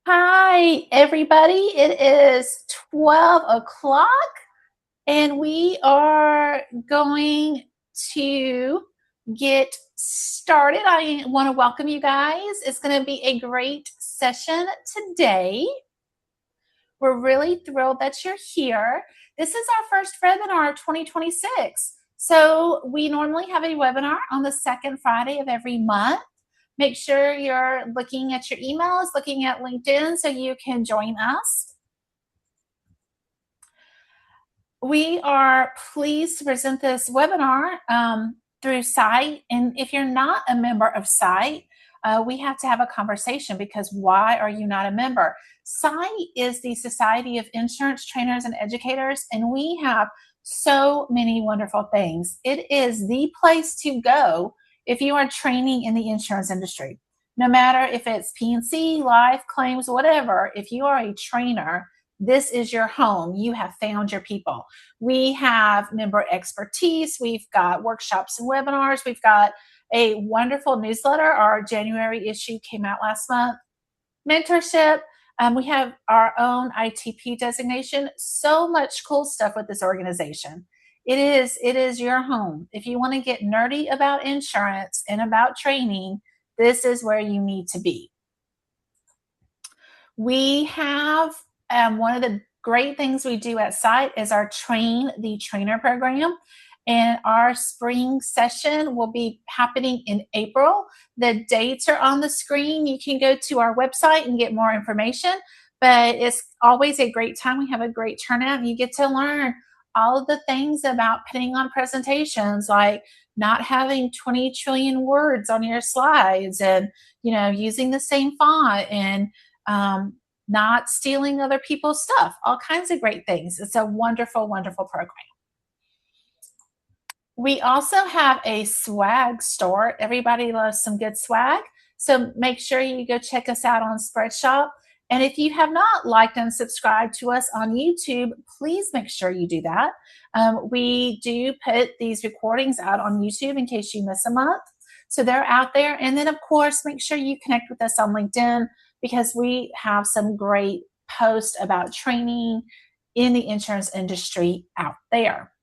Hi, everybody. It is 12 o'clock, and we are going to get started. I want to welcome you guys. It's going to be a great session today. We're really thrilled that you're here. This is our first webinar of 2026. So, we normally have a webinar on the second Friday of every month. Make sure you're looking at your emails, looking at LinkedIn so you can join us. We are pleased to present this webinar through SITE. And if you're not a member of SITE, we have to have a conversation because why are you not a member? SITE is the Society of Insurance Trainers and Educators, and we have so many wonderful things. It is the place to go if you are training in the insurance industry. No matter if it's P&C, life, claims, whatever, if you are a trainer, this is your home. You have found your people. We have member expertise. We've got workshops and webinars. We've got a wonderful newsletter. Our January issue came out last month. Mentorship. We have our own ITP designation. So much cool stuff with this organization. It is your home. If you want to get nerdy about insurance and about training, this is where you need to be. We have one of the great things we do at SITE is our Train the Trainer program. And our spring session will be happening in April. The dates are on the screen. You can go to our website and get more information. But it's always a great time. We have a great turnout. You get to learn all of the things about putting on presentations, like not having 20 trillion words on your slides and, using the same font and not stealing other people's stuff, all kinds of great things. It's a wonderful, wonderful program. We also have a swag store. Everybody loves some good swag. So make sure you go check us out on Spreadshop. And if you have not liked and subscribed to us on YouTube, please make sure you do that. We do put these recordings out on YouTube in case you miss a month. So they're out there. And then, of course, make sure you connect with us on LinkedIn because we have some great posts about training in the insurance industry out there.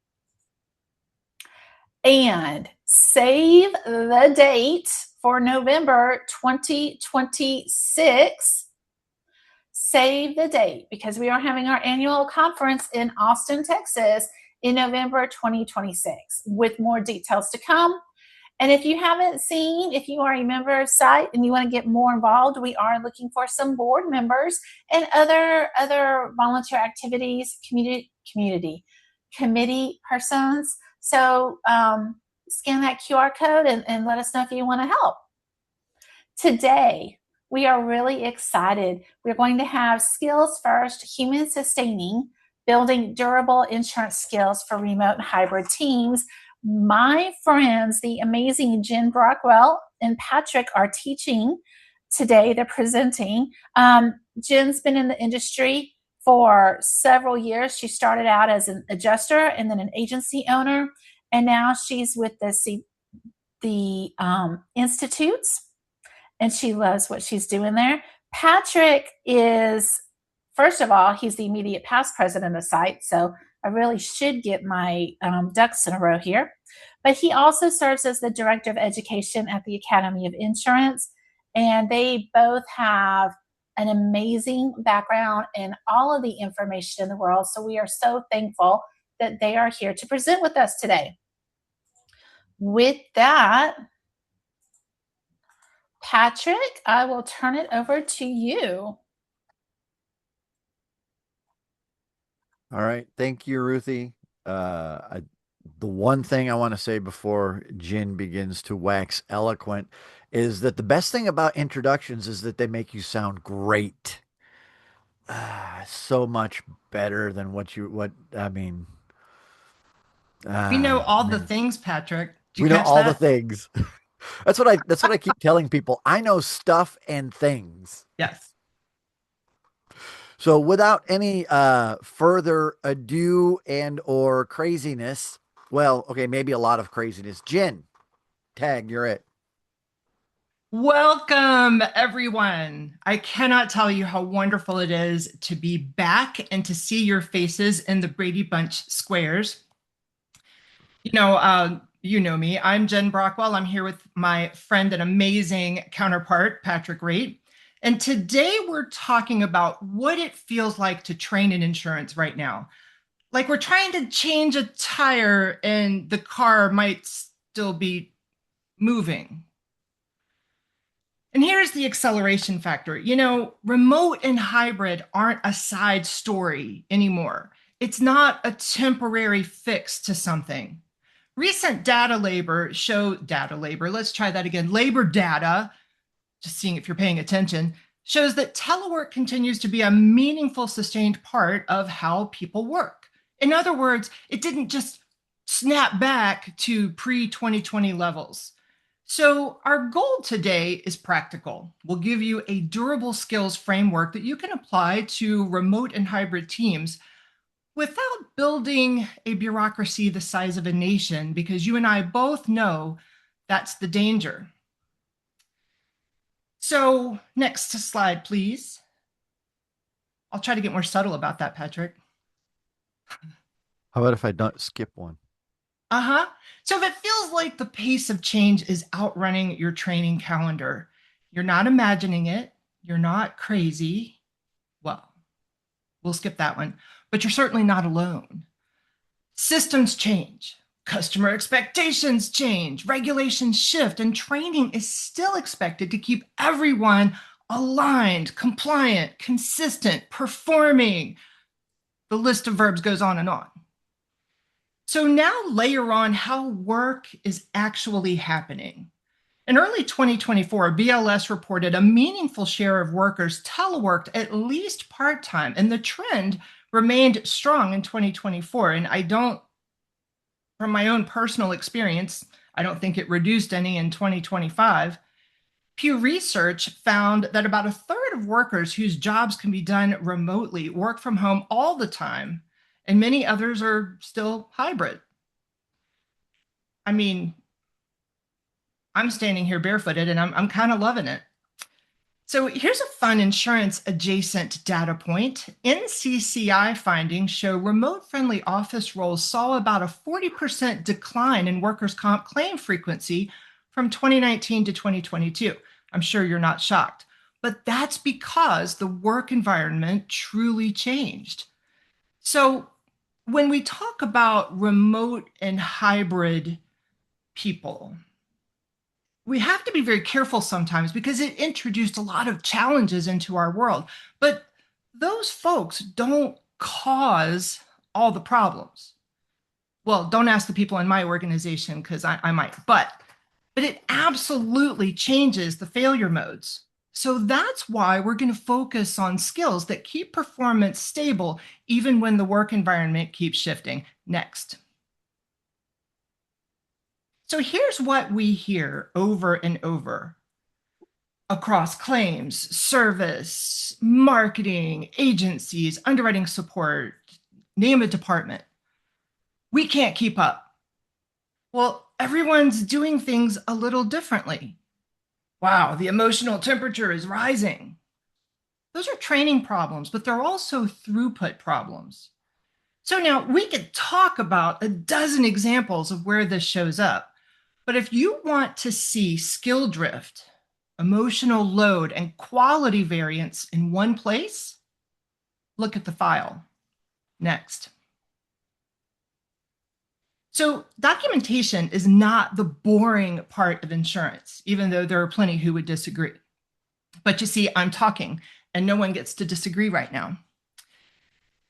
And save the date for November 2026. Save the date because we are having our annual conference in Austin, Texas in November 2026 with more details to come. And if you haven't seen, if you are a member of SITE and you want to get more involved, we are looking for some board members and other volunteer activities, committee persons. So scan that QR code and let us know if you want to help. Today, we are really excited. We're going to have Skills First, Human Sustaining, Building Durable Insurance Skills for Remote and Hybrid Teams. My friends, the amazing Gin Brockwell and Patrick, are teaching today. They're presenting. Jin's been in the industry for several years. She started out as an adjuster and then an agency owner, and now she's with the institutes, and she loves what she's doing there. Patrick is, first of all, he's the immediate past president of SITE, so I really should get my ducks in a row here. But he also serves as the Director of Education at the Academy of Insurance, and they both have an amazing background and all of the information in the world. So we are so thankful that they are here to present with us today. With that, Patrick, I will turn it over to you. All right. Thank you, Ruthie. The one thing I want to say before Gin begins to wax eloquent is that the best thing about introductions is that they make you sound great. So much better than what I mean. We know all the Man. things, Patrick. Did you We know catch all the that? things. That's what I keep telling people. I know stuff and things. Yes. So without any further ado and or craziness, well, okay, maybe a lot of craziness. Gin, tag, you're it. Welcome, everyone. I cannot tell you how wonderful it is to be back and to see your faces in the Brady Bunch squares. You know me. I'm Gin Brockwell. I'm here with my friend and amazing counterpart, Patrick Wraight. And today we're talking about what it feels like to train in insurance right now. Like we're trying to change a tire and the car might still be moving. And here's the acceleration factor. Remote and hybrid aren't a side story anymore. It's not a temporary fix to something. Recent labor data, just seeing if you're paying attention, shows that telework continues to be a meaningful, sustained part of how people work. In other words, it didn't just snap back to pre-2020 levels. So our goal today is practical. We'll give you a durable skills framework that you can apply to remote and hybrid teams without building a bureaucracy the size of a nation, because you and I both know that's the danger. So next slide, please. I'll try to get more subtle about that, Patrick. How about if I don't skip one? So if it feels like the pace of change is outrunning your training calendar, you're not imagining it, you're not crazy. Well, we'll skip that one, but you're certainly not alone. Systems change, customer expectations change, regulations shift, and training is still expected to keep everyone aligned, compliant, consistent, performing. The list of verbs goes on and on. So now layer on how work is actually happening. In early 2024, BLS reported a meaningful share of workers teleworked at least part-time, and the trend remained strong in 2024. And from my own personal experience, I don't think it reduced any in 2025. Pew Research found that about a third of workers whose jobs can be done remotely work from home all the time, and many others are still hybrid. I mean, I'm standing here barefooted and I'm kind of loving it. So here's a fun insurance adjacent data point. NCCI findings show remote-friendly office roles saw about a 40% decline in workers' comp claim frequency from 2019 to 2022. I'm sure you're not shocked, but that's because the work environment truly changed. So when we talk about remote and hybrid people, we have to be very careful sometimes because it introduced a lot of challenges into our world. But those folks don't cause all the problems. Well, don't ask the people in my organization because I might, but it absolutely changes the failure modes. So that's why we're going to focus on skills that keep performance stable even when the work environment keeps shifting. Next. So here's what we hear over and over across claims, service, marketing, agencies, underwriting support, name a department. We can't keep up. Well, everyone's doing things a little differently. Wow, the emotional temperature is rising. Those are training problems, but they're also throughput problems. So now we could talk about a dozen examples of where this shows up. But if you want to see skill drift, emotional load, and quality variance in one place, look at the file. Next. So documentation is not the boring part of insurance, even though there are plenty who would disagree. But you see, I'm talking, and no one gets to disagree right now.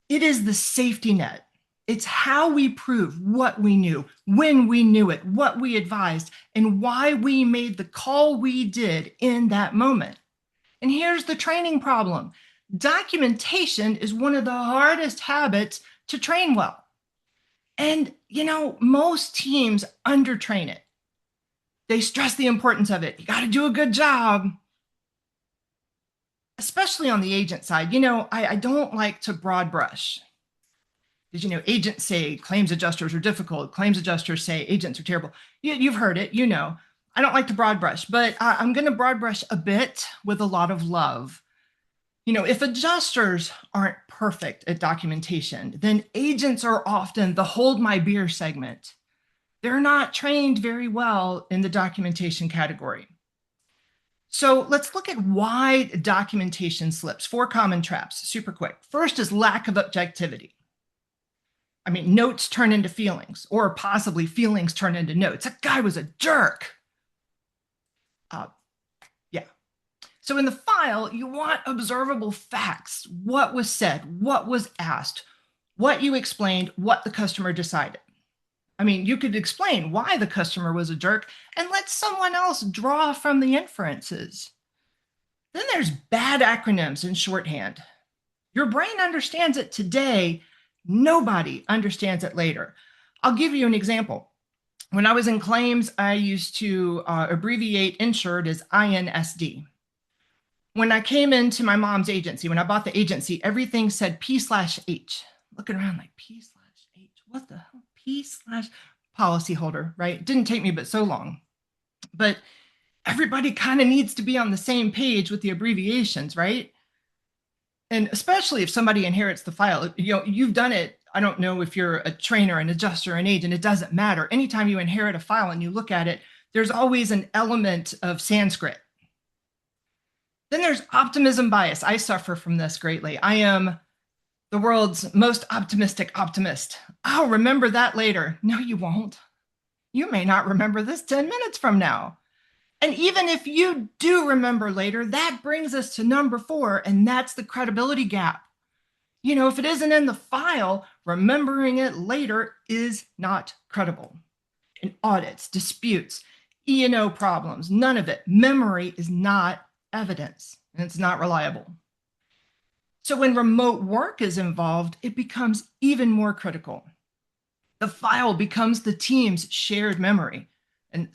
It is the safety net. It's how we prove what we knew, when we knew it, what we advised, and why we made the call we did in that moment. And here's the training problem. Documentation is one of the hardest habits to train well. And, most teams undertrain it. They stress the importance of it. You got to do a good job. Especially on the agent side. I don't like to broad brush. Because, agents say claims adjusters are difficult. Claims adjusters say agents are terrible. You've heard it, I don't like to broad brush, but I'm going to broad brush a bit with a lot of love. If adjusters aren't perfect at documentation, then agents are often the hold my beer segment. They're not trained very well in the documentation category. So let's look at why documentation slips. 4 common traps, super quick. First is lack of objectivity. I mean, notes turn into feelings, or possibly feelings turn into notes. That guy was a jerk. Yeah. So in the file, you want observable facts. What was said, what was asked, what you explained, what the customer decided. I mean, you could explain why the customer was a jerk and let someone else draw from the inferences. Then there's bad acronyms and shorthand. Your brain understands it today. Nobody understands it later. I'll give you an example. When I was in claims, I used to abbreviate insured as INSD. When I came into my mom's agency, when I bought the agency, everything said P/H. Looking around like P/H, what the hell? P/policyholder, right? It didn't take me but so long. But everybody kind of needs to be on the same page with the abbreviations, right? And especially if somebody inherits the file, you've done it. I don't know if you're a trainer, an adjuster, an agent, it doesn't matter. Anytime you inherit a file and you look at it, there's always an element of Sanskrit. Then there's optimism bias. I suffer from this greatly. I am the world's most optimistic optimist. I'll remember that later. No, you won't. You may not remember this 10 minutes from now. And even if you do remember later, that brings us to number 4, and that's the credibility gap. If it isn't in the file, remembering it later is not credible. In audits, disputes, E&O problems, none of it. Memory is not evidence, and it's not reliable. So when remote work is involved, it becomes even more critical. The file becomes the team's shared memory. And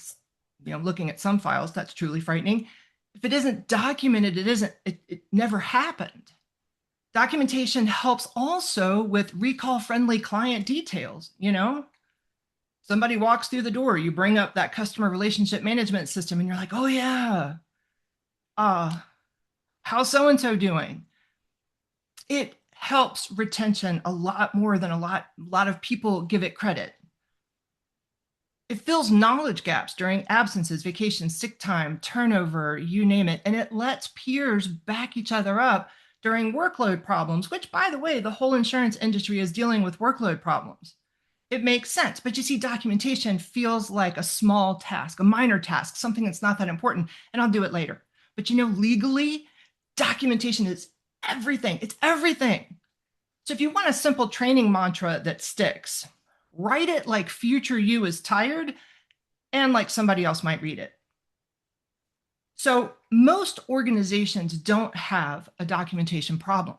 looking at some files, that's truly frightening. If it isn't documented, it never happened. Documentation helps also with recall-friendly client details. Somebody walks through the door, you bring up that customer relationship management system, and you're like, oh yeah, how's so-and-so doing? It helps retention a lot more than a lot of people give it credit. It fills knowledge gaps during absences, vacations, sick time, turnover, you name it, and it lets peers back each other up during workload problems, which, by the way, the whole insurance industry is dealing with workload problems. It makes sense, but you see, documentation feels like a small task, a minor task, something that's not that important, and I'll do it later. But legally, documentation is everything. It's everything. So if you want a simple training mantra that sticks, write it like future you is tired and like somebody else might read it. So most organizations don't have a documentation problem.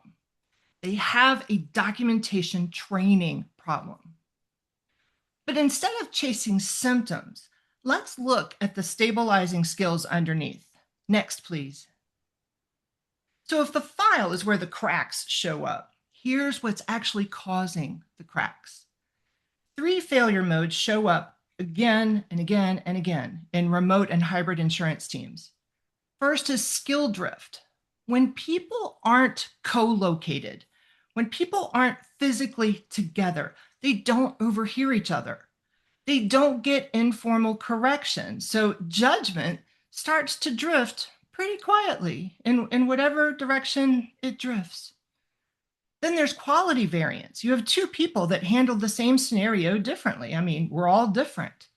They have a documentation training problem. But instead of chasing symptoms, let's look at the stabilizing skills underneath. Next, please. So if the file is where the cracks show up, here's what's actually causing the cracks. 3 failure modes show up again and again and again in remote and hybrid insurance teams. First is skill drift. When people aren't co-located, when people aren't physically together, they don't overhear each other. They don't get informal correction. So judgment starts to drift pretty quietly in whatever direction it drifts. Then there's quality variance. You have 2 people that handle the same scenario differently. I mean, we're all different.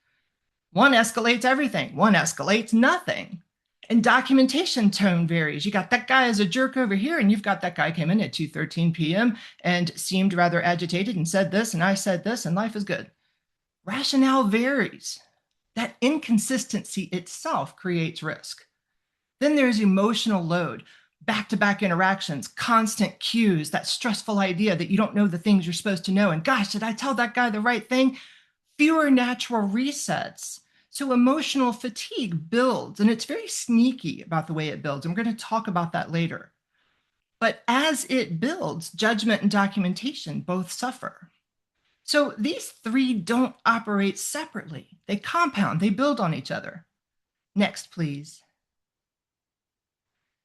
One escalates everything, one escalates nothing. And documentation tone varies. You got that guy as a jerk over here, and you've got that guy came in at 2:13 p.m. and seemed rather agitated and said this, and I said this, and life is good. Rationale varies. That inconsistency itself creates risk. Then there's emotional load, back-to-back interactions, constant cues, that stressful idea that you don't know the things you're supposed to know. And gosh, did I tell that guy the right thing? Fewer natural resets. So emotional fatigue builds, and it's very sneaky about the way it builds. And we're going to talk about that later. But as it builds, judgment and documentation both suffer. So these 3 don't operate separately. They compound, they build on each other. Next, please.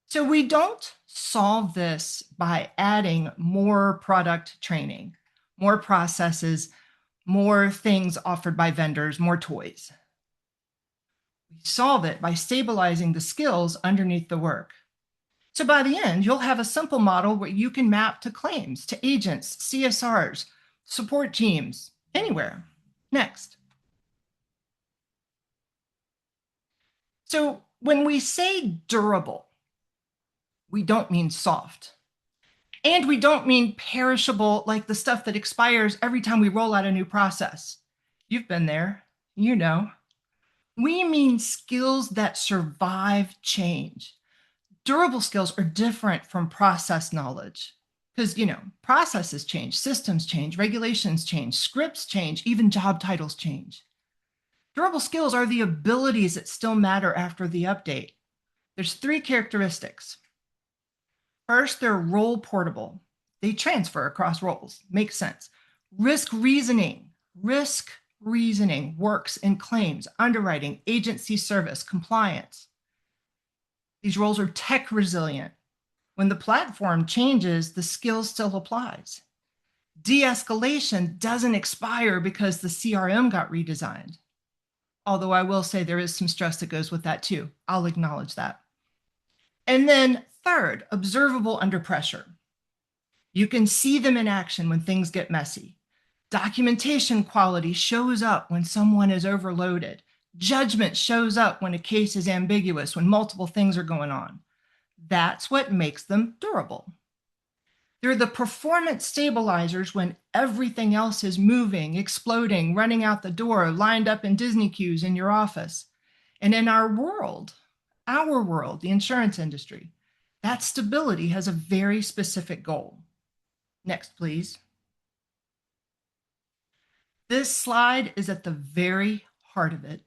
So we don't solve this by adding more product training, more processes, more things offered by vendors, more toys. We solve it by stabilizing the skills underneath the work. So by the end, you'll have a simple model where you can map to claims, to agents, CSRs, support teams, anywhere. Next. So when we say durable, we don't mean soft. And we don't mean perishable, like the stuff that expires every time we roll out a new process. You've been there, you know. We mean skills that survive change. Durable skills are different from process knowledge because, processes change, systems change, regulations change, scripts change, even job titles change. Durable skills are the abilities that still matter after the update. There's 3 characteristics. First, they're role portable. They transfer across roles. Makes sense. Risk reasoning works in claims, underwriting, agency service, compliance. These roles are tech resilient. When the platform changes, the skill still applies. De-escalation doesn't expire because the CRM got redesigned. Although I will say there is some stress that goes with that too. I'll acknowledge that. And then third, observable under pressure. You can see them in action when things get messy. Documentation quality shows up when someone is overloaded. Judgment shows up when a case is ambiguous, when multiple things are going on. That's what makes them durable. They're the performance stabilizers when everything else is moving, exploding, running out the door, lined up in Disney queues in your office. And in our world, the insurance industry, that stability has a very specific goal. Next, please. This slide is at the very heart of it.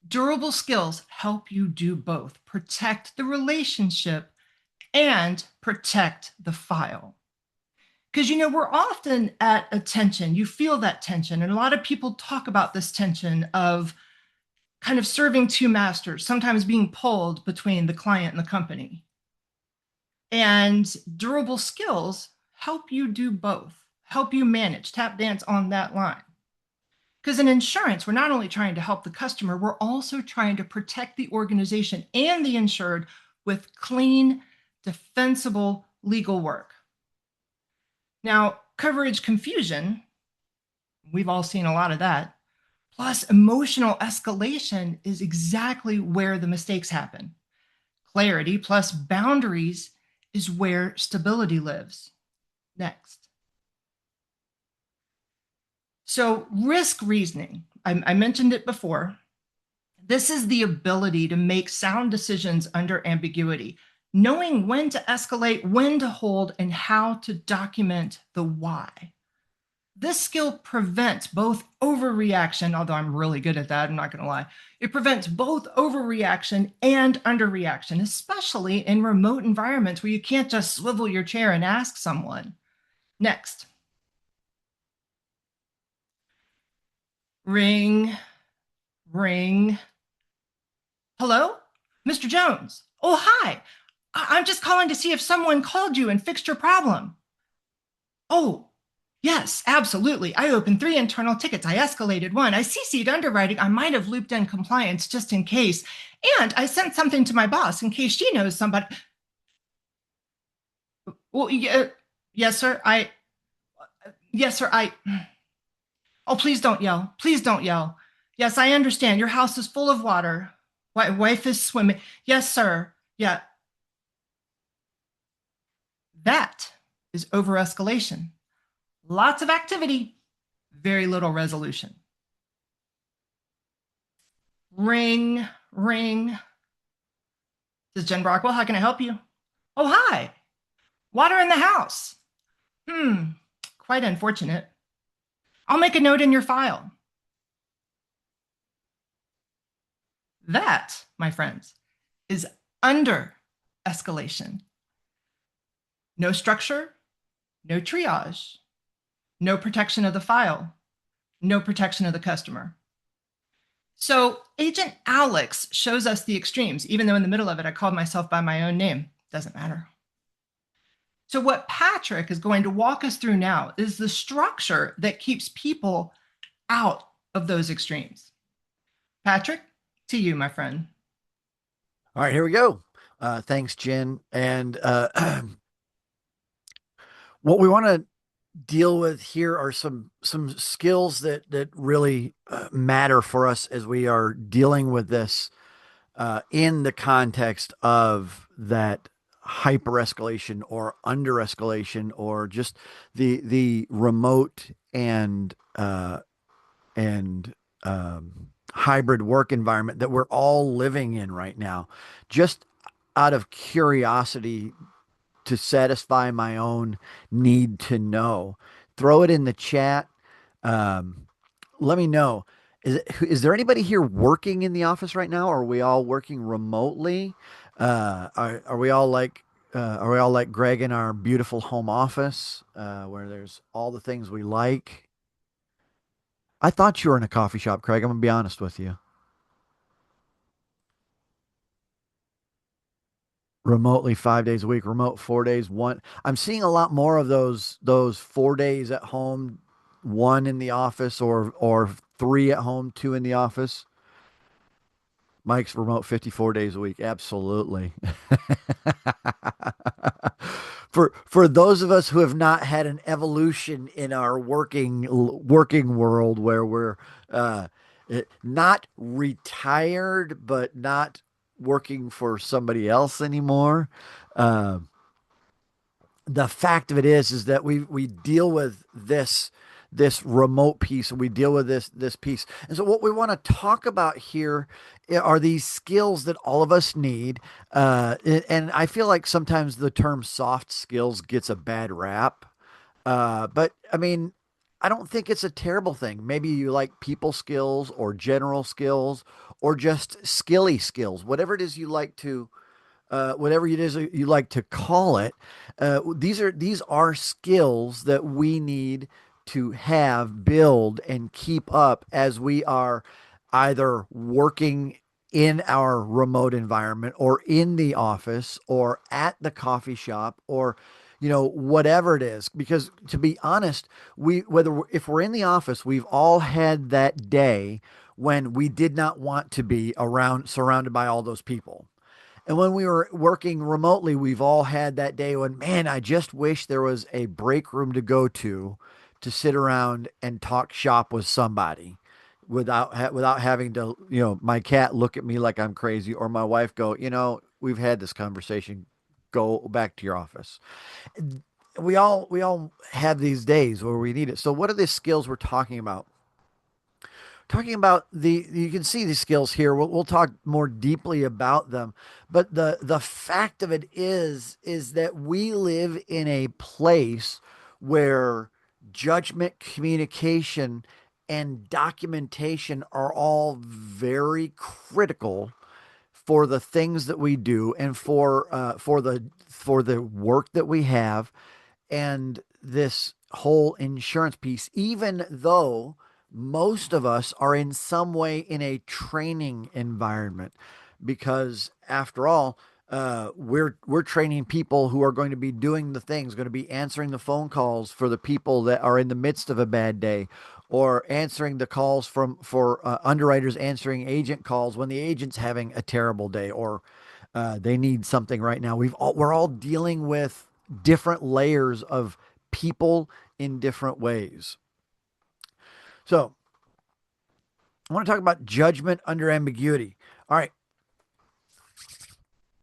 Durable skills help you do both, protect the relationship and protect the file. Because, we're often at a tension. You feel that tension. And a lot of people talk about this tension of kind of serving 2 masters, sometimes being pulled between the client and the company. And durable skills help you do both, help you manage, tap dance on that line. Because in insurance, we're not only trying to help the customer, we're also trying to protect the organization and the insured with clean, defensible legal work. Now, coverage confusion, we've all seen a lot of that, plus emotional escalation is exactly where the mistakes happen. Clarity plus boundaries is where stability lives. Next. So risk reasoning, I mentioned it before. This is the ability to make sound decisions under ambiguity, knowing when to escalate, when to hold, and how to document the why. This skill prevents both overreaction, although I'm really good at that, I'm not going to lie. It prevents both overreaction and underreaction, especially in remote environments where you can't just swivel your chair and ask someone. Next. Ring, ring. Hello? Mr. Jones. Oh, hi. I'm just calling to see if someone called you and fixed your problem. Oh, yes, absolutely. I opened 3 internal tickets. I escalated 1. I CC'd underwriting. I might have looped in compliance just in case. And I sent something to my boss in case she knows somebody. Well, yes, sir. Yes, sir. Oh, please don't yell. Please don't yell. Yes, I understand. Your house is full of water. Wife is swimming. Yes, sir. Yeah. That is over-escalation. Lots of activity, very little resolution. Ring, ring. This is Gin Brockwell. How can I help you? Oh, hi. Water in the house. Quite unfortunate. I'll make a note in your file. That, my friends, is under escalation. No structure, no triage, no protection of the file, no protection of the customer. So Agent Alex shows us the extremes, even though in the middle of it, I called myself by my own name. Doesn't matter. So what Patrick is going to walk us through now is the structure that keeps people out of those extremes. Patrick, to you, my friend. All right, here we go. Thanks, Jen. And what we want to deal with here are some skills that really matter for us as we are dealing with this in the context of that hyper escalation or under escalation or just the remote and hybrid work environment that we're all living in right now. Just out of curiosity to satisfy my own need to know, throw it in the chat. Um, Let me know. Is there anybody here working in the office right now? Or are we all working remotely? Are we all like Greg in our beautiful home office, where there's all the things we like? I thought you were in a coffee shop, Craig. I'm gonna be honest with you. Remotely 5 days a week, remote 4 days, one. I'm seeing a lot more of those 4 days at home, one in the office, or three at home, two in the office. Mike's remote 54 days a week. Absolutely. For those of us who have not had an evolution in our working world where we're uh, not retired but not working for somebody else anymore, uh, the fact of it is that we deal with this remote piece and we deal with this piece. And so what we want to talk about here are these skills that all of us need. And I feel like sometimes the term soft skills gets a bad rap. But I mean, I don't think it's a terrible thing. Maybe you like people skills or general skills or just skilly skills, whatever it is you like to whatever it is you like to call it. These are skills that we need to have, build, and keep up as we are either working in our remote environment or in the office or at the coffee shop or whatever it is. Because to be honest, if we're in the office, we've all had that day when we did not want to be around surrounded by all those people. And when we were working remotely, we've all had that day when, man, I just wish there was a break room to go to sit around and talk shop with somebody without having to, my cat look at me like I'm crazy or my wife go, we've had this conversation. Go back to your office. We all have these days where we need it. So what are the skills we're talking about? Talking about you can see these skills here. We'll talk more deeply about them, but the fact of it is that we live in a place where judgment, communication, and documentation are all very critical for the things that we do and for the work that we have and this whole insurance piece, even though most of us are in some way in a training environment, because after all, we're training people who are going to be doing the things, going to be answering the phone calls for the people that are in the midst of a bad day, or answering the calls for underwriters answering agent calls when the agent's having a terrible day, or they need something right now. We're all dealing with different layers of people in different ways. So I want to talk about judgment under ambiguity. All right.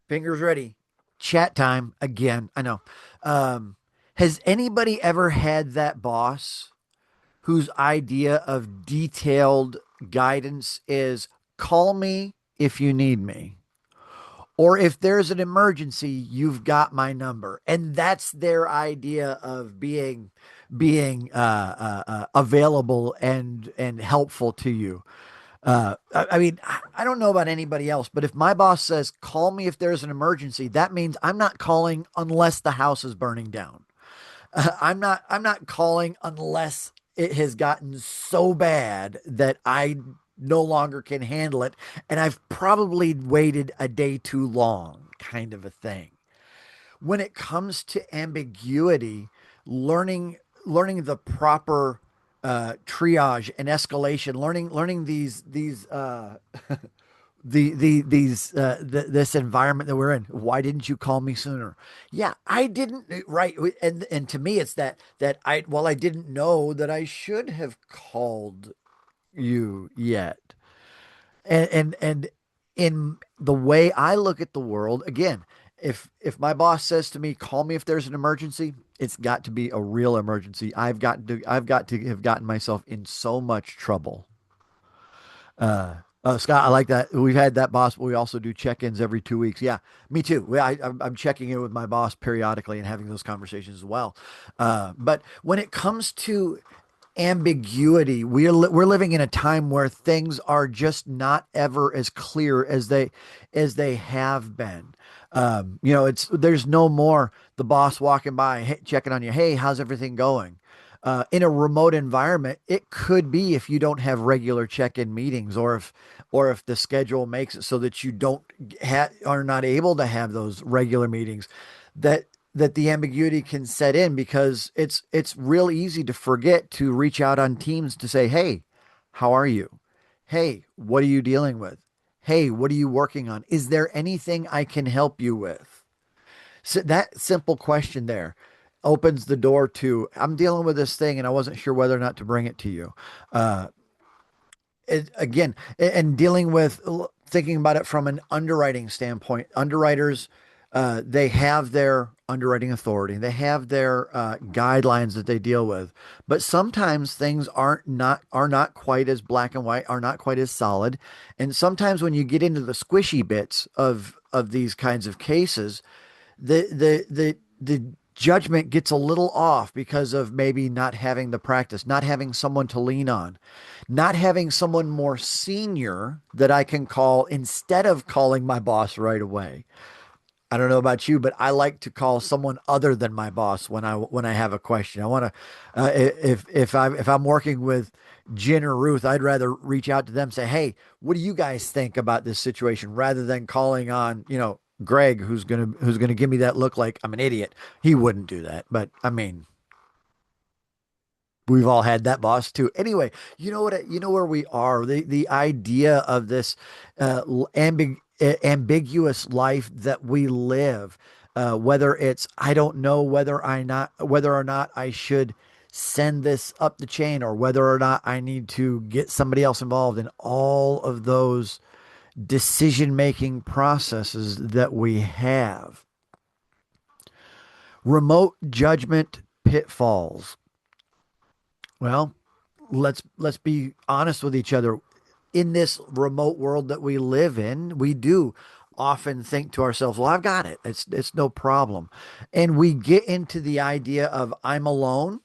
Fingers ready. Chat time again. I know. Has anybody ever had that boss whose idea of detailed guidance is call me if you need me? Or if there's an emergency, you've got my number, and that's their idea of being available and helpful to you. I mean, I don't know about anybody else, but if my boss says call me if there's an emergency, that means I'm not calling unless the house is burning down. I'm not calling unless it has gotten so bad that no longer can handle it, and I've probably waited a day too long, kind of a thing. When it comes to ambiguity, learning learning the proper triage and escalation, learning these this environment that we're in. Why didn't you call me sooner? Yeah, I didn't. Right, and to me, it's that I well, I didn't know that I should have called you yet. And in the way I look at the world, again, if my boss says to me, "Call me if there's an emergency," it's got to be a real emergency. I've got to have gotten myself in so much trouble. Scott, I like that. We've had that boss, but we also do check-ins every 2 weeks. Yeah, me too. I'm checking in with my boss periodically and having those conversations as well. But when it comes to ambiguity, we're living in a time where things are just not ever as clear as they have been. It's there's no more the boss walking by, hey, checking on you. Hey, how's everything going? In a remote environment, it could be if you don't have regular check-in meetings, or if the schedule makes it so that you don't are not able to have those regular meetings, that the ambiguity can set in because it's real easy to forget to reach out on Teams to say, "Hey, how are you? Hey, what are you dealing with? Hey, what are you working on? Is there anything I can help you with?" So that simple question there opens the door to, "I'm dealing with this thing and I wasn't sure whether or not to bring it to you." Uh, again, and dealing with thinking about it from an underwriting standpoint, underwriters, they have their underwriting authority, they have their guidelines that they deal with, but sometimes things are not quite as black and white, are not quite as solid, and sometimes when you get into the squishy bits of these kinds of cases, the judgment gets a little off because of maybe not having the practice, not having someone to lean on, not having someone more senior that I can call instead of calling my boss right away. I don't know about you, but I like to call someone other than my boss when I have a question. I want to, if I'm working with Jen or Ruth, I'd rather reach out to them, say, "Hey, what do you guys think about this situation?" Rather than calling on, Greg, who's gonna give me that look like I'm an idiot. He wouldn't do that, but I mean, we've all had that boss too. Anyway, you know where we are. The idea of this ambiguous life that we live, whether it's I don't know whether or not I should send this up the chain, or whether or not I need to get somebody else involved in all of those decision making processes that we have. Remote judgment pitfalls. Well, let's be honest with each other. In this remote world that we live in, we do often think to ourselves, "Well, I've got it. It's no problem." And we get into the idea of "I'm alone,"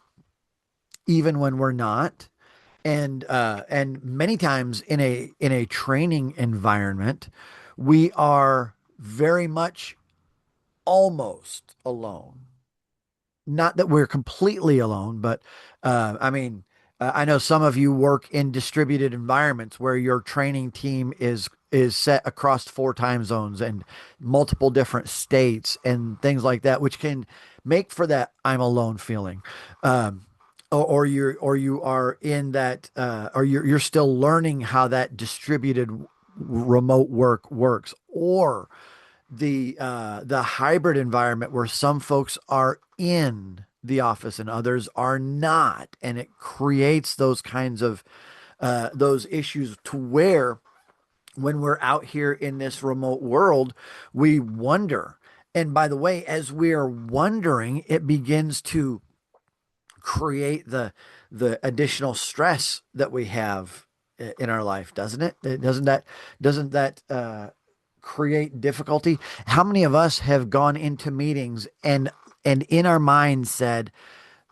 even when we're not. And many times in a training environment, we are very much almost alone. Not that we're completely alone, but I mean, I know some of you work in distributed environments where your training team is set across 4 time zones and multiple different states and things like that, which can make for that "I'm alone" feeling. Or you are in that, or you're still learning how that distributed remote work works, or the hybrid environment where some folks are in the office and others are not, and it creates those kinds of those issues to where when we're out here in this remote world, we wonder. And by the way, as we are wondering, it begins to create the additional stress that we have in our life, doesn't it? Doesn't that create difficulty? How many of us have gone into meetings and in our mind said,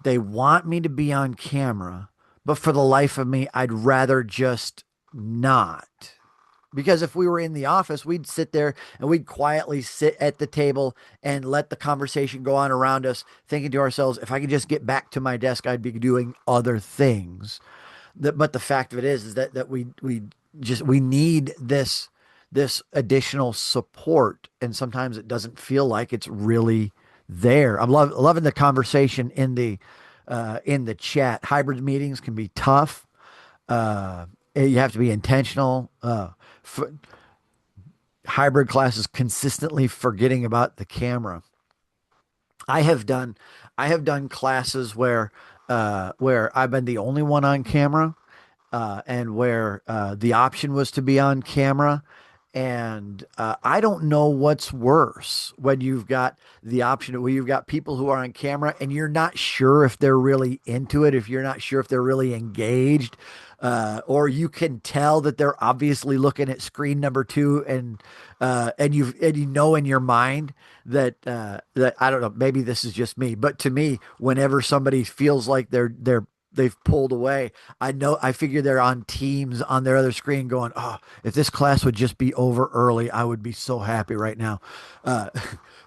"They want me to be on camera, but for the life of me, I'd rather just not." Because if we were in the office, we'd sit there and we'd quietly sit at the table and let the conversation go on around us, thinking to ourselves, "If I could just get back to my desk, I'd be doing other things." But the fact of it is that just we need this additional support, and sometimes it doesn't feel like it's really there. I'm loving the conversation in the chat. Hybrid meetings can be tough. You have to be intentional. F Hybrid classes consistently forgetting about the camera. I have done I have done classes where I've been the only one on camera, and where the option was to be on camera. And I don't know what's worse when you've got the option where you've got people who are on camera and you're not sure if they're really into it, if you're not sure if they're really engaged, or you can tell that they're obviously looking at screen number two, and you know in your mind that I don't know, maybe this is just me, but to me, whenever somebody feels like they've pulled away, I figure they're on Teams on their other screen going, oh, if this class would just be over early, I would be so happy right now. Uh,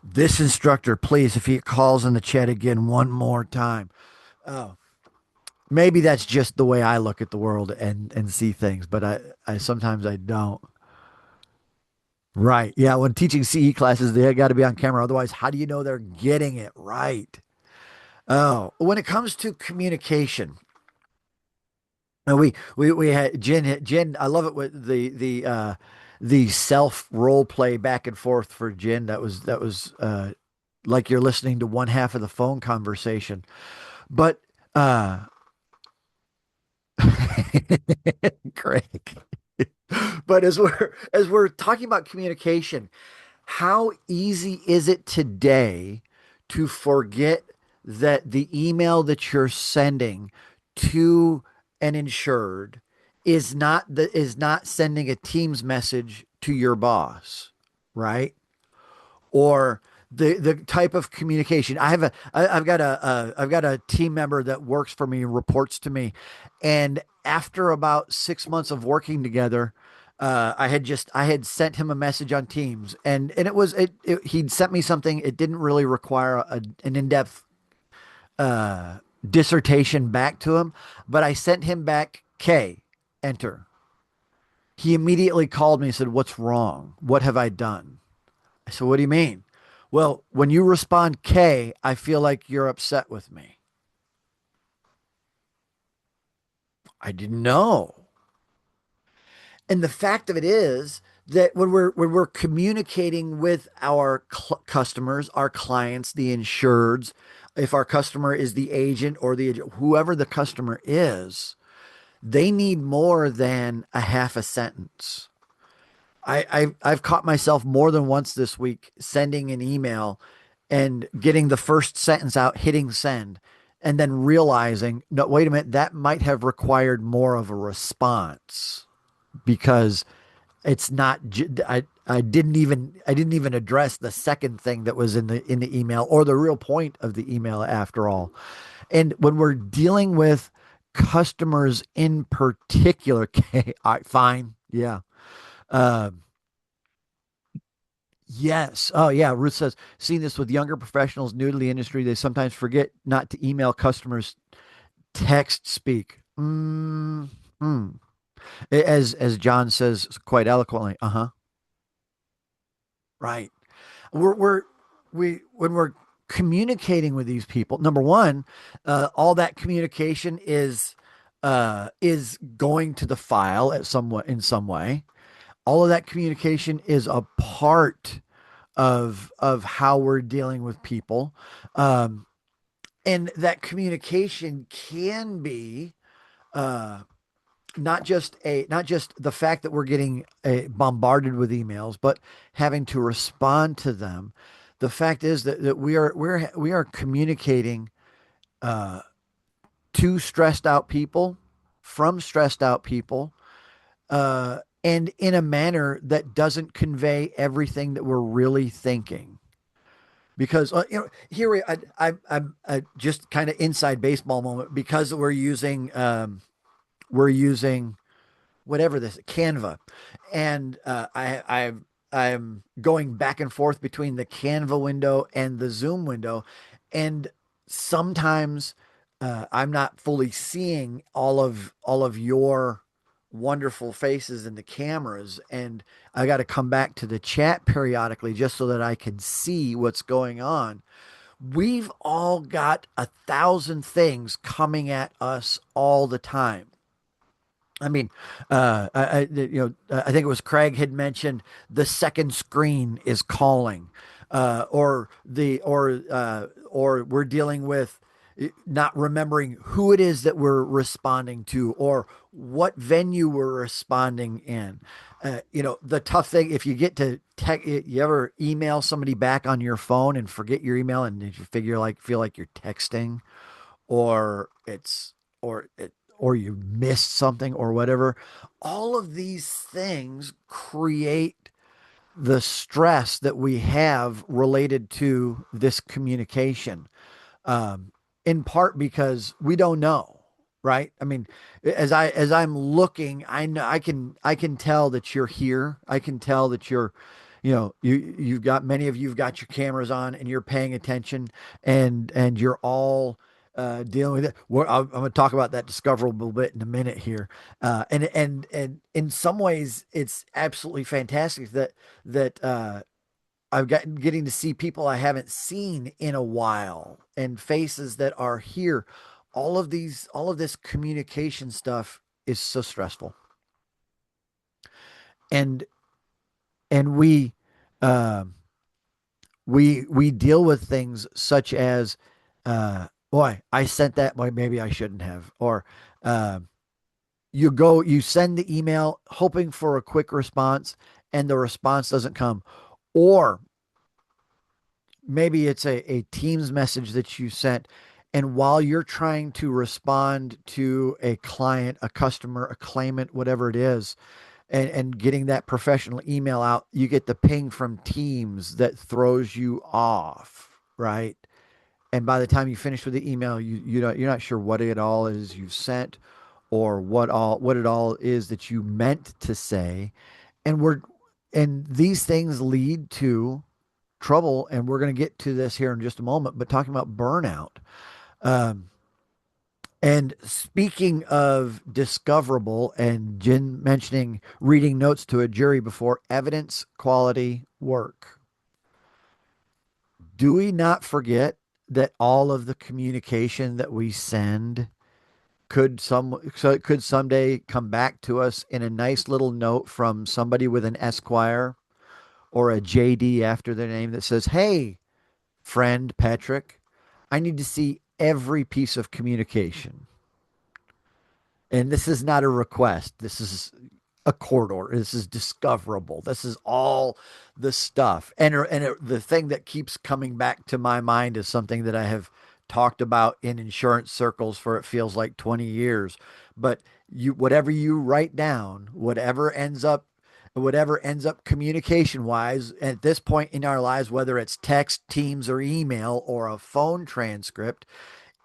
this instructor, please, if he calls in the chat again one more time. Oh, maybe that's just the way I look at the world and see things, but I sometimes I don't. Right. Yeah. When teaching CE classes, they got to be on camera. Otherwise, how do you know they're getting it right? Oh, when it comes to communication, and we had Jen. I love it with the self role play back and forth for Jen. That was like you're listening to one half of the phone conversation. But Greg. But as we're talking about communication, how easy is it today to forget that the email that you're sending to an insured is not sending a Teams message to your boss, right? Or the type of communication. I've got a team member that works for me, reports to me, and after about 6 months of working together, I had sent him a message on Teams, and he'd sent me something. It didn't really require an in-depth uh, dissertation back to him, but I sent him back K, enter. He immediately called me and said, "What's wrong? What have I done?" I said, "What do you mean?" "Well, when you respond K, I feel like you're upset with me." I didn't know. And the fact of it is that when we're communicating with our customers, our clients, the insureds, if our customer is the agent or whoever the customer is, they need more than a half a sentence. I've caught myself more than once this week sending an email and getting the first sentence out, hitting send, and then realizing, no, wait a minute, that might have required more of a response because it's not. I didn't even address the second thing that was in the email or the real point of the email after all. And when we're dealing with customers in particular, okay, all right, fine, yeah. Um, Yes. Oh, yeah. Ruth says, seeing this with younger professionals new to the industry, they sometimes forget not to email customers, text speak. As John says quite eloquently, uh-huh. Right. We're we when we're communicating with these people, number one, all that communication is going to the file at in some way. All of that communication is a part of how we're dealing with people. Um, and that communication can be uh, not just the fact that we're getting bombarded with emails, but having to respond to them. The fact is that we are communicating uh, to stressed out people, from stressed out people, and in a manner that doesn't convey everything that we're really thinking. Because here I just kind of inside baseball moment because we're using whatever this Canva, and I'm going back and forth between the Canva window and the Zoom window, and sometimes I'm not fully seeing all of your wonderful faces in the cameras, and I got to come back to the chat periodically just so that I can see what's going on. We've all got 1,000 things coming at us all the time. I mean, I think it was Craig had mentioned the second screen is calling, or we're dealing with not remembering who it is that we're responding to or what venue we're responding in. The tough thing if you get to tech, you ever email somebody back on your phone and forget your email and you feel like you're texting, or it's or it or you missed something or whatever. All of these things create the stress that we have related to this communication, um, in part because we don't know, right? I mean, as I'm looking, I know I can tell that you're here. I can tell that you're, you've got many of you've got your cameras on and you're paying attention, and you're all dealing with it. I'm going to talk about that discoverable bit in a minute here, and in some ways, it's absolutely fantastic that I've gotten getting to see people I haven't seen in a while and faces that are here. All of this communication stuff is so stressful. And and um we deal with things such as boy, I sent that, boy, maybe I shouldn't have. Or um you send the email hoping for a quick response and the response doesn't come. Or maybe it's a Teams message that you sent, and while you're trying to respond to a client, a customer, a claimant, whatever it is, and getting that professional email out, you get the ping from Teams that throws you off, right? And by the time you finish with the email, you're not sure what it all is you've sent, or what it all is that you meant to say. And these things lead to trouble, and we're going to get to this here in just a moment, but talking about burnout. Um, and speaking of discoverable, and Jen mentioning reading notes to a jury before evidence quality work, do we not forget that all of the communication that we send could someday come back to us in a nice little note from somebody with an Esquire or a JD after their name that says, "Hey, friend Patrick, I need to see every piece of communication." And this is not a request. This is a court order. This is discoverable. This is all the stuff. The thing that keeps coming back to my mind is something that I have talked about in insurance circles for it feels like 20 years. But whatever you write down, whatever ends up communication wise at this point in our lives, whether it's text, Teams, or email, or a phone transcript,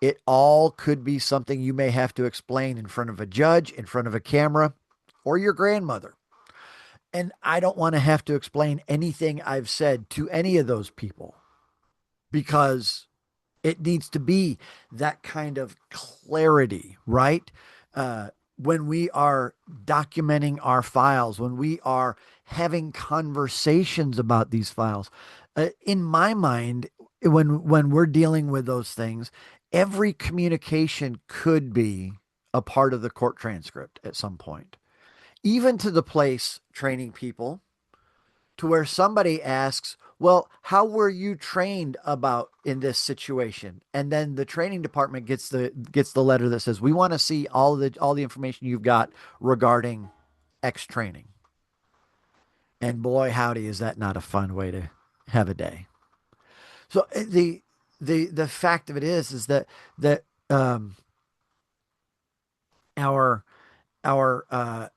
it all could be something you may have to explain in front of a judge, in front of a camera, or your grandmother. And I don't want to have to explain anything I've said to any of those people, because it needs to be that kind of clarity, right? When we are documenting our files, when we are having conversations about these files, in my mind, when we're dealing with those things, every communication could be a part of the court transcript at some point, even to the place training people to where somebody asks, "Well, how were you trained about in this situation?" And then the training department gets the letter that says, "We want to see all the information you've got regarding X training." And boy, howdy, is that not a fun way to have a day. So the fact of it is that our our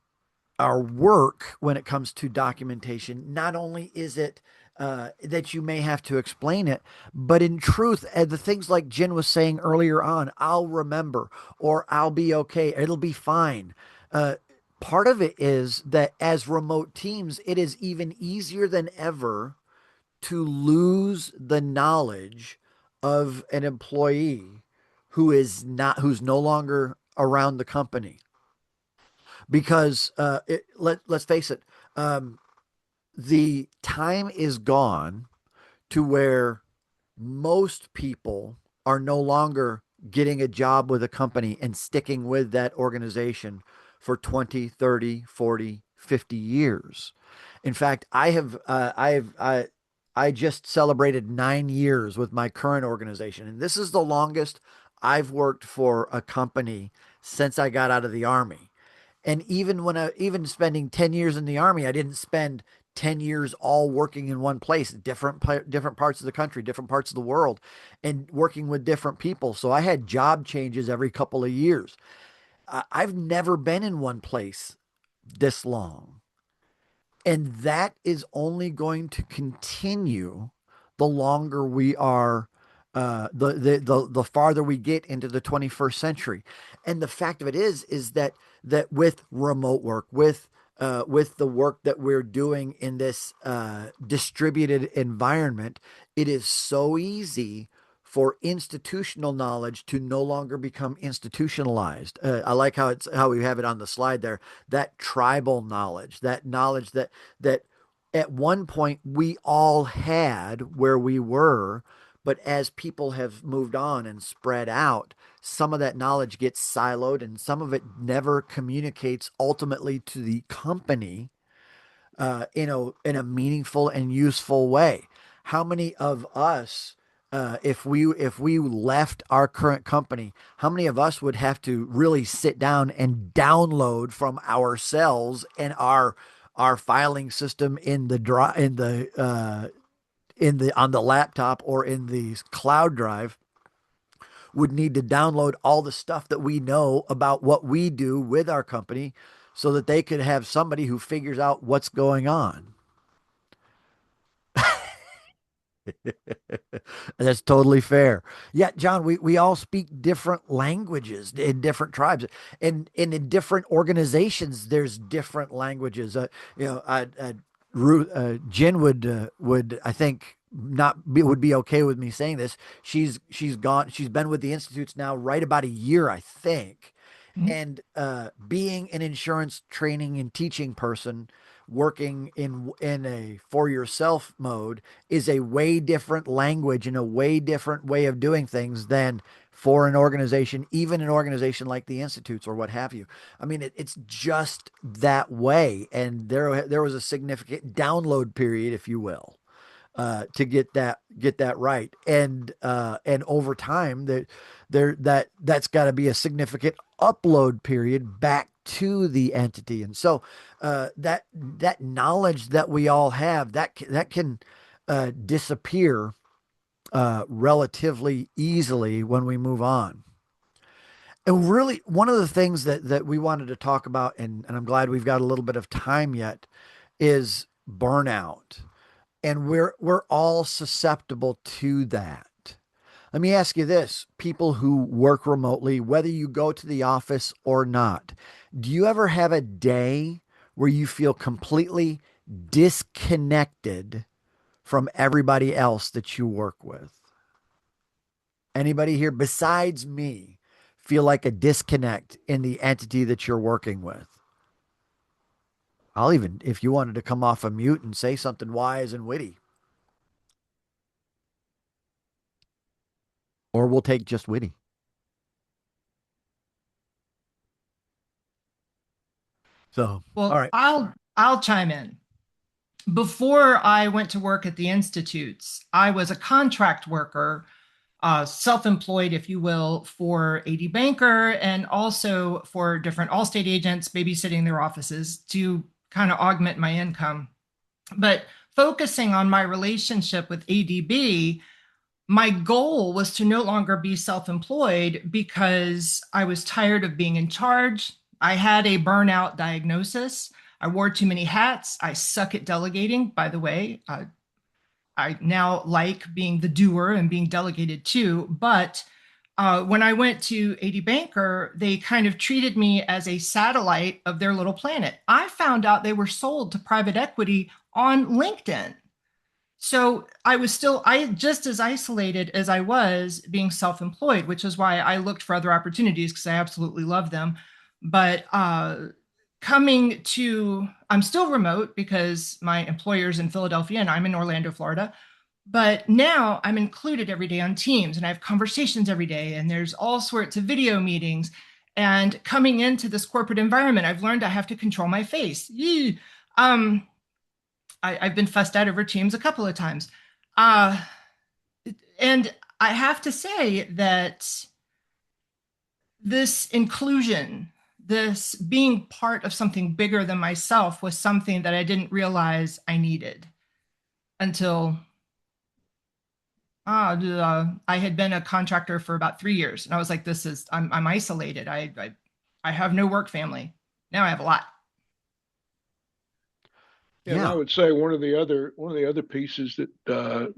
our work when it comes to documentation, not only is it that you may have to explain it, but in truth, the things like Jen was saying earlier on, "I'll remember," or "I'll be okay, it'll be fine." Uh, Part of it is that as remote teams, it is even easier than ever to lose the knowledge of an employee who's no longer around the company. because let's face it, the time is gone to where most people are no longer getting a job with a company and sticking with that organization for 20, 30, 40, 50 years. In fact, I just celebrated 9 years with my current organization, and this is the longest I've worked for a company since I got out of the army. And even spending 10 years in the army, I didn't spend 10 years all working in one place, different parts of the country, different parts of the world, and working with different people. So I had job changes every couple of years. I've never been in one place this long. And that is only going to continue the longer we are, the farther we get into the 21st century. And the fact of it is that with remote work, with the work that we're doing in this distributed environment, it is so easy for institutional knowledge to no longer become institutionalized. I like how we have it on the slide there. That tribal knowledge, that knowledge that at one point we all had where we were, but as people have moved on and spread out, some of that knowledge gets siloed and some of it never communicates ultimately to the company in a meaningful and useful way. How many of us, if we left our current company, how many of us would have to really sit down and download from ourselves and our filing system in the dri in the on the laptop or in the cloud drive, would need to download all the stuff that we know about what we do with our company so that they could have somebody who figures out what's going on. That's totally fair. Yeah, John, we all speak different languages in different tribes, and in different organizations. There's different languages. Jen would I think not be, would be okay with me saying this. She's gone. She's been with the institutes now right about a year, I think, Mhm. and being an insurance training and teaching person working in a for yourself mode is a way different language and a way different way of doing things than for an organization, even an organization like the institutes or what have you. I mean, it's just that way, and there was a significant download period, if you will, to get that right. And over time that's got to be a significant upload period back to the entity. And so that knowledge that we all have that can disappear relatively easily when we move on. And really, one of the things that we wanted to talk about, and I'm glad we've got a little bit of time yet, is burnout, and we're all susceptible to that. Let me ask you this: people who work remotely, whether you go to the office or not, do you ever have a day where you feel completely disconnected from everybody else that you work with? Anybody here besides me feel like a disconnect in the entity that you're working with? I'll even, if you wanted to come off a mute and say something wise and witty, or we'll take just witty. So, all Well, right. I'll chime in. Before I went to work at the institutes, I was a contract worker, self-employed, if you will, for AD Banker and also for different Allstate agents babysitting their offices to kind of augment my income. But focusing on my relationship with ADB, my goal was to no longer be self-employed because I was tired of being in charge. I had a burnout diagnosis. I wore too many hats. I suck at delegating, by the way. I now like being the doer and being delegated to. But when I went to AD Banker, they kind of treated me as a satellite of their little planet. I found out they were sold to private equity on LinkedIn. So I just as isolated as I was being self-employed, which is why I looked for other opportunities because I absolutely love them. But I'm still remote because my employer's in Philadelphia and I'm in Orlando, Florida. But now I'm included every day on Teams and I have conversations every day and there's all sorts of video meetings. And coming into this corporate environment, I've learned I have to control my face. Yee. Um, I've been fussed at over Teams a couple of times. Uh, and I have to say that this inclusion, this being part of something bigger than myself was something that I didn't realize I needed until I had been a contractor for about 3 years. And I was like, I'm isolated. I have no work family. Now I have a lot. Yeah, and I Yeah. would say one of the other pieces that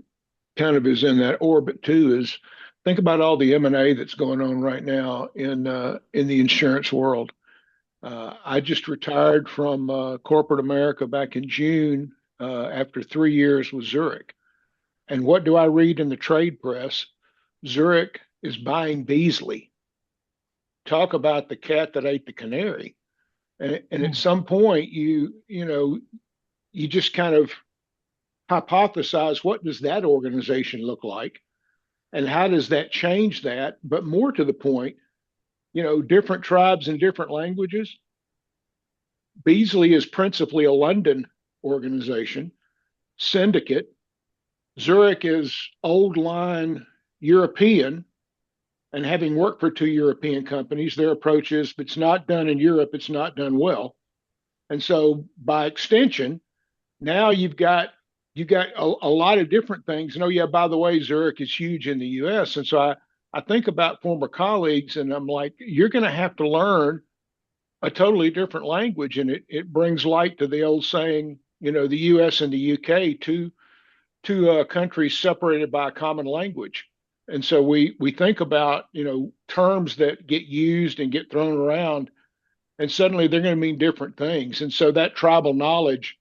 kind of is in that orbit too is think about all the M&A that's going on right now in the insurance world. I just retired from corporate America back in June after 3 years with Zurich. And what do I read in the trade press? Zurich is buying Beasley. Talk about the cat that ate the canary. And at some point, you just kind of hypothesize, what does that organization look like, and how does that change that? But more to the point, different tribes and different languages. Beasley is principally a London organization, syndicate. Zurich is old line European, and having worked for two European companies, their approach is if it's not done in Europe, it's not done well. And so by extension, now you've got a lot of different things. And oh yeah, by the way, Zurich is huge in the US. And so I think about former colleagues and I'm like, you're going to have to learn a totally different language. And it brings light to the old saying, the US and the UK, two countries separated by a common language. And so we think about, terms that get used and get thrown around, and suddenly they're going to mean different things. And so that tribal knowledge,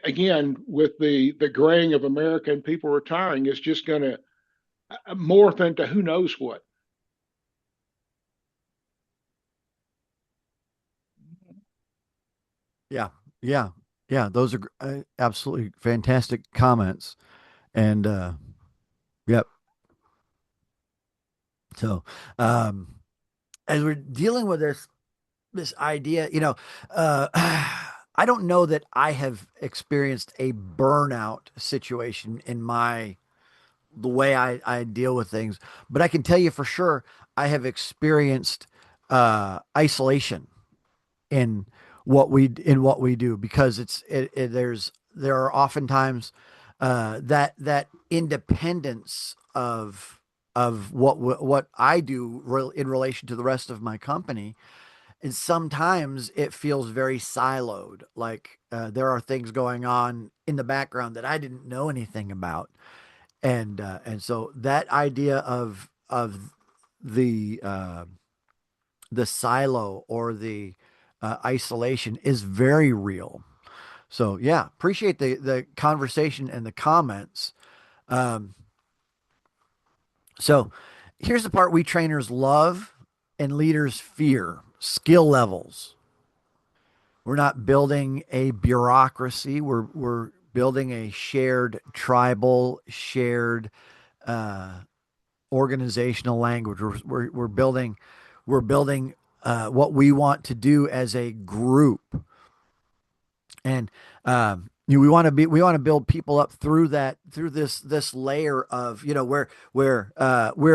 again, with the graying of America and people retiring, is just going to morph into who knows what. Yeah. Yeah. Yeah. Those are absolutely fantastic comments. And, yep. So, as we're dealing with this idea, I don't know that I have experienced a burnout situation in the way I deal with things, but I can tell you for sure I have experienced isolation in what we do because there are oftentimes that independence of what I do in relation to the rest of my company, and sometimes it feels very siloed, like there are things going on in the background that I didn't know anything about, and so that idea of the silo or the isolation is very real. So yeah, appreciate the conversation and the comments. Um, so here's the part we trainers love and leaders fear: skill levels. We're not building a bureaucracy. We're building a shared tribal, shared uh, organizational language. We're building what we want to do as a group, and we want to build people up through this layer of we're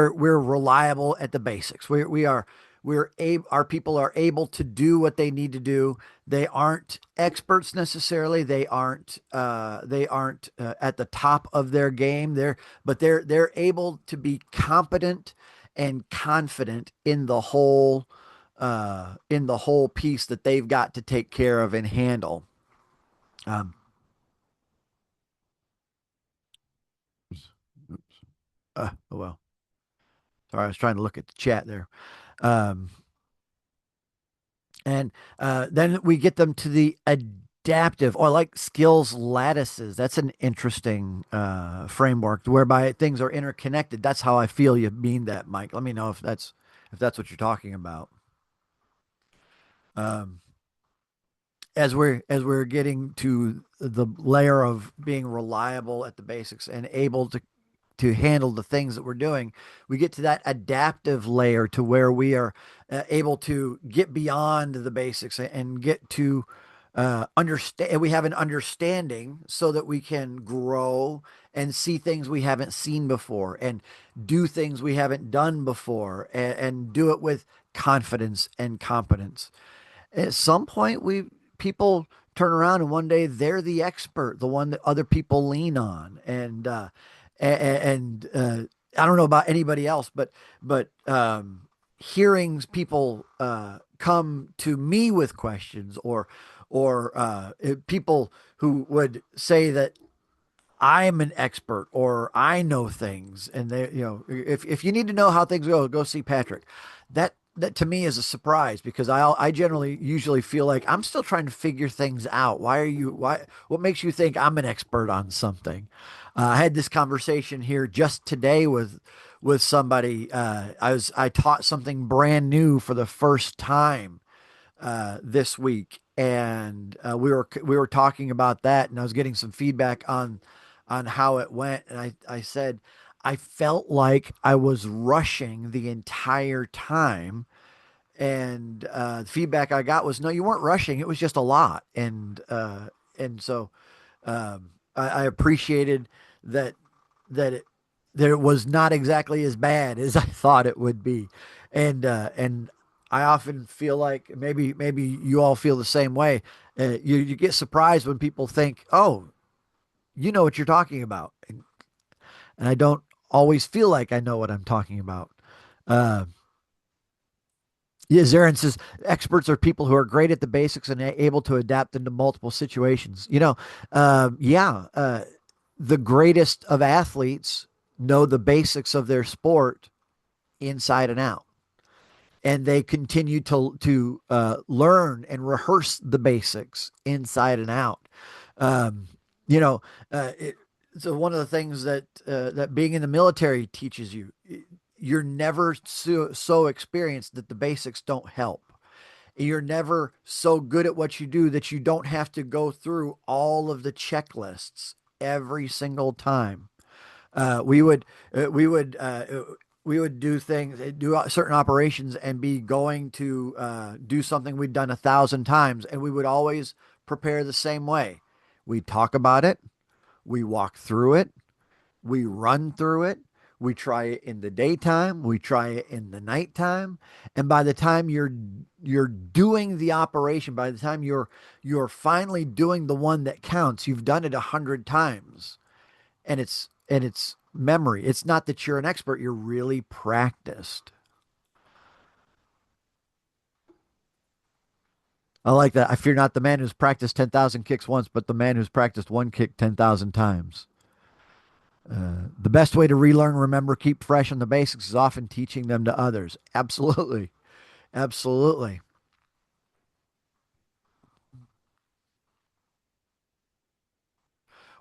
reliable at the basics. Our people are able to do what they need to do. They aren't experts necessarily. They aren't at the top of their game. They're able to be competent and confident in the whole piece that they've got to take care of and handle. Um, oh well. Sorry, I was trying to look at the chat there. Um, and then we get them to the adaptive, or like skills lattices. That's an interesting framework whereby things are interconnected. That's how I feel you mean that, Mike. Let me know if that's what you're talking about. Um, as we're getting to the layer of being reliable at the basics and able to handle the things that we're doing, we get to that adaptive layer to where we are able to get beyond the basics and get to understand. We have an understanding so that we can grow and see things we haven't seen before and do things we haven't done before and do it with confidence and competence. At some point, we people turn around and one day they're the expert, the one that other people lean on, and I don't know about anybody else, but hearing people come to me with questions or people who would say that I'm an expert or I know things, and if you need to know how things go see Patrick. That to me is a surprise because I generally usually feel like I'm still trying to figure things out. What makes you think I'm an expert on something? I had this conversation here just today with somebody. I taught something brand new for the first time this week, and we were talking about that, and I was getting some feedback on how it went, and I said I felt like I was rushing the entire time, and the feedback I got was, no, you weren't rushing. It was just a lot, and so I appreciated that that it was not exactly as bad as I thought it would be, and I often feel like maybe you all feel the same way. You get surprised when people think, oh, you know what you're talking about, and I don't always feel like I know what I'm talking about. Uh, yeah, Zarin says experts are people who are great at the basics and able to adapt into multiple situations. Yeah, the greatest of athletes know the basics of their sport inside and out, and they continue to learn and rehearse the basics inside and out. Um, you know, so one of the things that being in the military teaches you, you're never so experienced that the basics don't help. You're never so good at what you do that you don't have to go through all of the checklists every single time. Uh, we would uh, we would uh, we would do things, do certain operations, and be going to do something we'd done 1,000 times, and we would always prepare the same way. We talk about it, we walk through it, we run through it. We try it in the daytime. We try it in the nighttime. And by the time you're doing the operation, by the time you're finally doing the one that counts, you've done it 100 times, and it's memory. It's not that you're an expert. You're really practiced. I like that. I fear not the man who's practiced 10,000 kicks once, but the man who's practiced one kick 10,000 times. The best way to relearn, remember, keep fresh on the basics is often teaching them to others. Absolutely. Absolutely.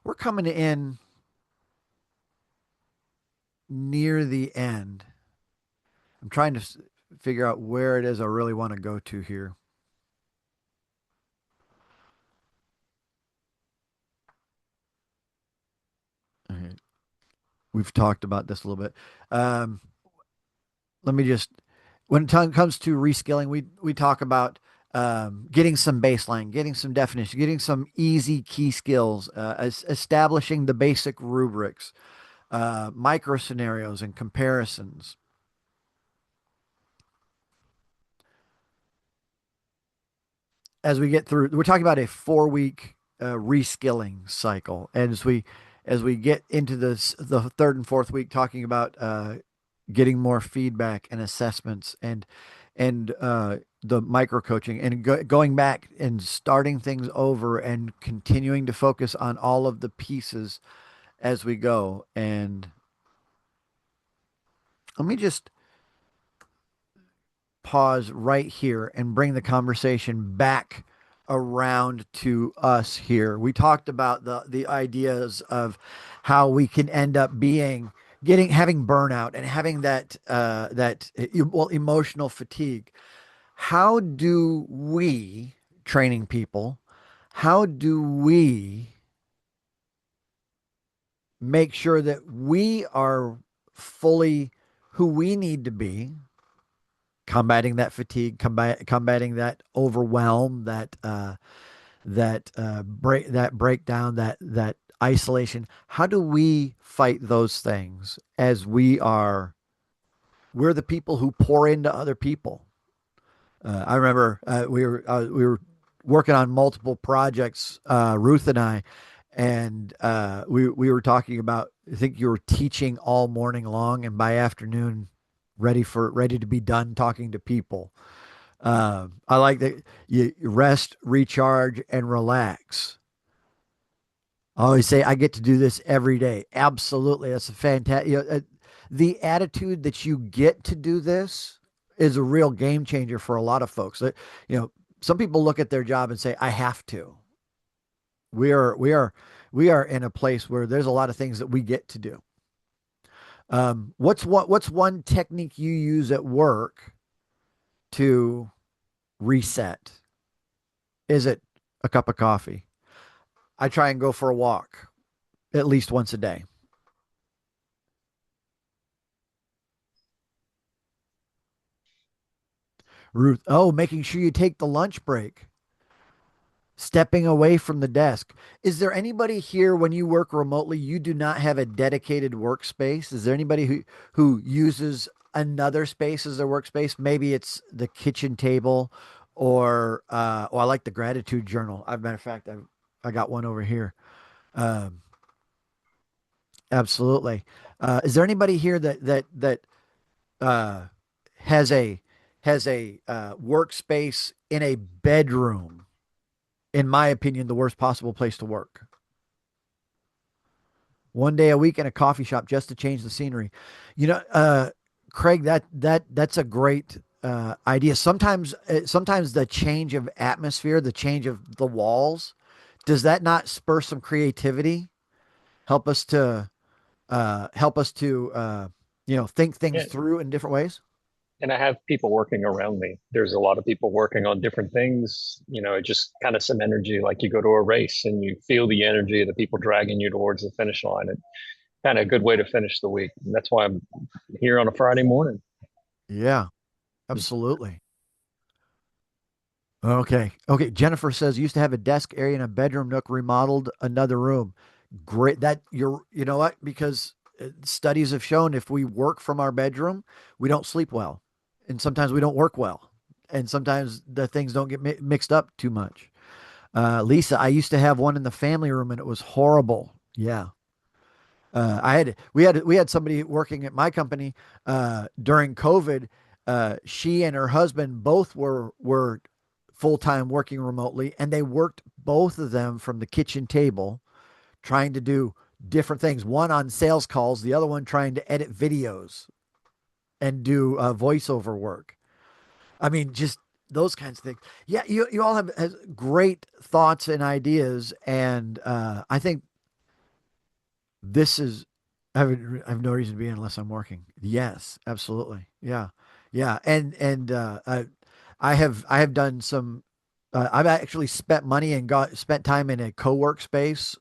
We're coming in near the end. I'm trying to figure out where it is I really want to go to here. Okay. We've talked about this a little bit. Um, Let me just, when it comes to reskilling, we talk about getting some baseline, getting some definition, getting some easy key skills, establishing the basic rubrics, micro scenarios and comparisons. As we get through, we're talking about a 4 week reskilling cycle, and as we get into the third and fourth week, talking about getting more feedback and assessments and the micro coaching and going back and starting things over and continuing to focus on all of the pieces as we go. And let me just pause right here and bring the conversation back around to us here. We talked about the ideas of how we can end up having burnout and having that emotional fatigue. How do we, training people, how do we make sure that we are fully who we need to be, combating that fatigue, combating that overwhelm, that breakdown, that isolation? How do we fight those things as we're the people who pour into other people? I remember we were working on multiple projects, Ruth and I, and we were talking about. I think you were teaching all morning long, and by afternoon, ready to be done talking to people. I like that you rest, recharge, and relax. I always say I get to do this every day. Absolutely, that's a fantastic. The attitude that you get to do this is a real game changer for a lot of folks. Some people look at their job and say, "I have to." We are we are we are in a place where there's a lot of things that we get to do. What's one technique you use at work to reset? Is it a cup of coffee? I try and go for a walk at least once a day. Ruth, oh, making sure you take the lunch break, stepping away from the desk. Is there anybody here when you work remotely, you do not have a dedicated workspace? Is there anybody who uses another space as their workspace? Maybe it's the kitchen table or I like the gratitude journal. As a matter of fact, I got one over here. Um, absolutely. Is there anybody here that uh, has a workspace in a bedroom? In my opinion, the worst possible place to work. One day a week in a coffee shop just to change the scenery. Craig, that's a great idea. Sometimes the change of atmosphere, the change of the walls, does that not spur some creativity? Help us to think things Yeah. through in different ways. And I have people working around me. There's a lot of people working on different things. It just kind of some energy, like you go to a race and you feel the energy of the people dragging you towards the finish line. And kind of a good way to finish the week. And that's why I'm here on a Friday morning. Yeah, absolutely. Okay. Okay. Jennifer says used to have a desk area in a bedroom nook, remodeled another room. Great. You know what? Because studies have shown if we work from our bedroom, we don't sleep well. And sometimes we don't work well. And sometimes the things don't get mixed up too much. Lisa, I used to have one in the family room and it was horrible. Yeah. We had somebody working at my company during COVID. She and her husband both were full time working remotely, and they worked both of them from the kitchen table, trying to do different things. One on sales calls, the other one trying to edit videos and do voiceover work. I mean, just those kinds of things. Yeah, you all have great thoughts and ideas, and I think this is I have no reason to be in unless I'm working. Yes, absolutely. Yeah. Yeah. I have done some I've actually spent money and spent time in a co-work space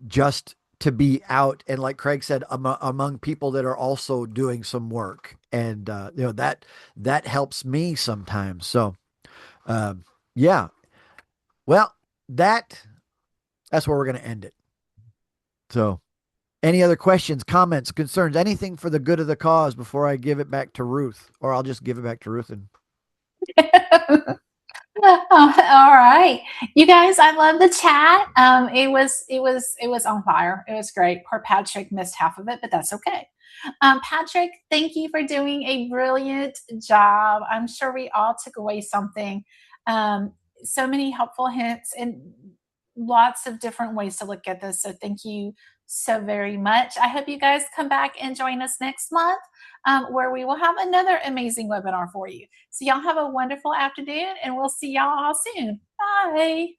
just to be out and like Craig said among people that are also doing some work and that helps me sometimes. So yeah. Well, that's where we're going to end it. So any other questions, comments, concerns, anything for the good of the cause before I give it back to Ruth, or I'll just give it back to Ruth and All right, you guys. I love the chat. It was on fire. It was great. Poor Patrick missed half of it, but that's okay. Patrick, thank you for doing a brilliant job. I'm sure we all took away something. So many helpful hints and lots of different ways to look at this. So thank you so very much. I hope you guys come back and join us next month where we will have another amazing webinar for you. So y'all have a wonderful afternoon and we'll see y'all all soon. Bye.